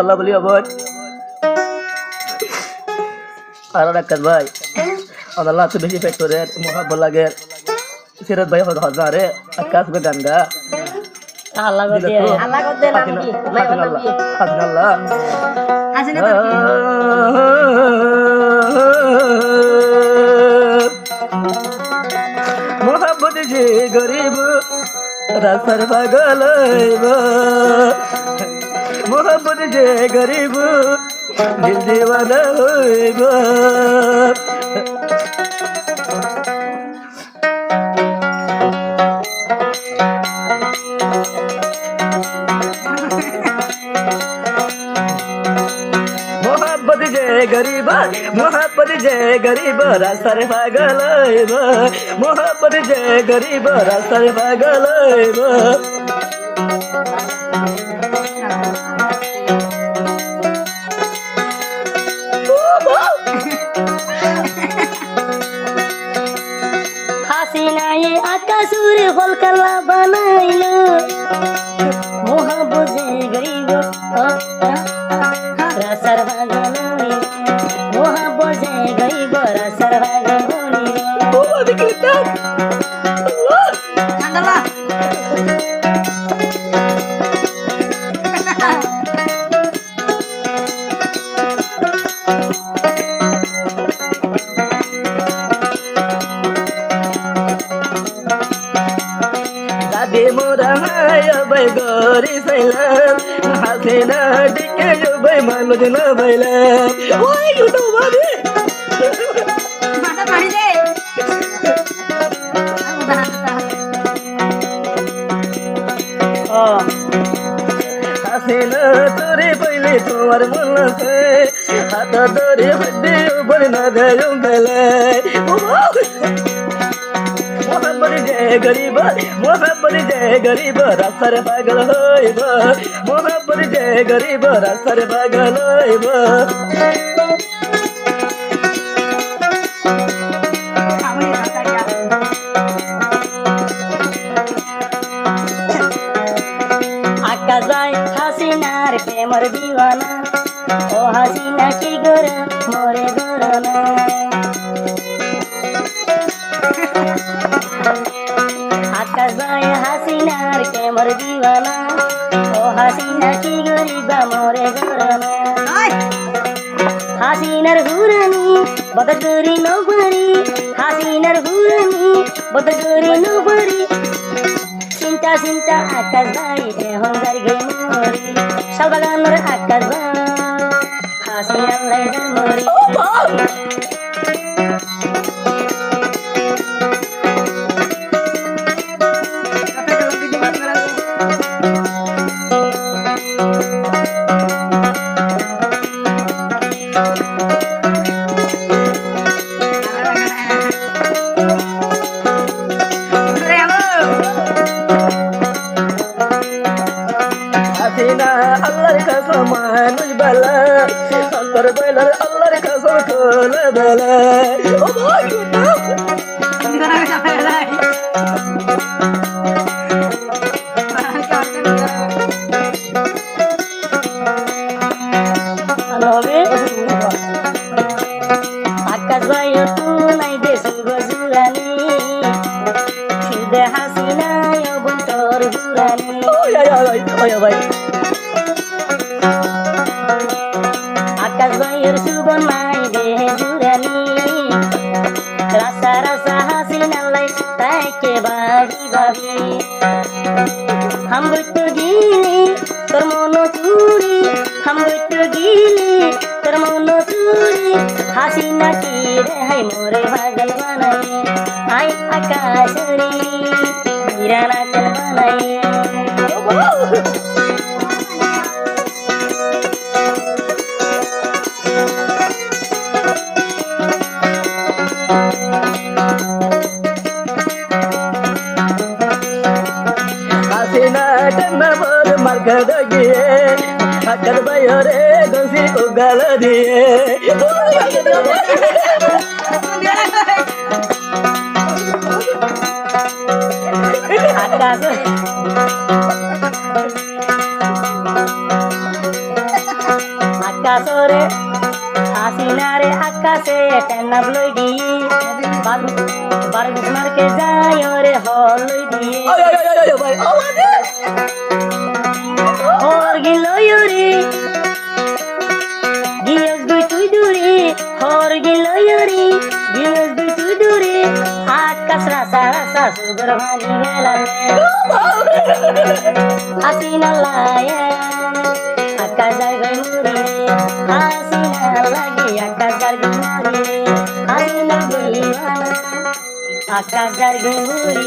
আল্লাহ বলি আবার আর রাখার ভাই আল্লাহ তো বেশি পেট করে মহাব্বত লাগে সিরাত ভাই হজারে আকাশ বে গঙ্গা আল্লাহ গো দে আল্লাহ গো দে নাম কি আল্লাহ আসেন मोहब्बत जे गरीब रास्तार पागल मोहब्बत जे गरीब दिल दीवाना होइब मोहब्बत जे गरीब रास्तार पागल मोहब्बत जे गरीब रास्तार पागल হাসিনা ये আকাশুর হলকালা বানাইলো মোহব্বত যে গরিব রাস্তার পাগল मोहब्बत जे गरीब रास्तार दादी मोरा भाई गोरी सैलाम हासेना टिके जो भाई मानो दिन भैला ओए यू तो बाबी माता पानी दे हासेना तोरे पहले तोर मन से हाथ तोरे हड्डी ऊपर ना दे भैला मोहब्बत जे गरीब रास्तार पागल होइब मोहब्बत जे गरीब रास्तार पागल होइब আকাশ ভাই হাসিনার প্রেমর দিওয়ানা ও হাসিনা কি গর মোরে গরনা আকাশ ভাই হাসিনার প্রেমর দিওয়ানা ও হাসিনা কি গরিবা মোরে গরনা হাসিনার হুরানি বদগরি নবরি হাসিনার হুরানি বদগরি নবরি চিন্তা চিন্তা আকাশ ভাই এখন যাই গে মরি শালবাগানের আকাশ ভাই হাসিনা লাই মরি अल्लाह कसम मानुष बला अंतर बेलर अल्लाह कसम खोल बला ओ भाई আকাশ ভাই তু নাই দেশ গজুরানি সুদে হাসিনা বন্তর গুরানি ओय भाई আকাশ ভাইয়ের সুবন নাই দেহে জুরানি রাসা রাসা হাসিনা লাই তাইকে ভাবি ভাবি हम तो गीली তোর মন চুরি हम तो गीली তোর মন চুরি হাসিনা কি রে হাই মোরে পাগল বানাই আই আকাশ রে মেরা নাচন বানাই हासिना टन्ना बोल मरकद गिए अकर बयोरे गंसी उगल दिए আকাশ বাসরে হাসিনারে আকাশে টেনাব লই দিয়ে বারগুস মার্কে যাই রে হলই দিয়ে ভাই আমারে হর গিলয়রি গিয়েস দুই তুই দূরে হর গিলয়রি গিয়েস দুই তুই দূরে আকাশ রাসা রাসা সুগর ভানি গেলানে হাসিনা লায়া আকাশ জায়গায় মুড়ি হাসিনা লাগে আকাশ জায়গায় মুড়ি হাসিনা গইবানা আকাশ জায়গায় মুড়ি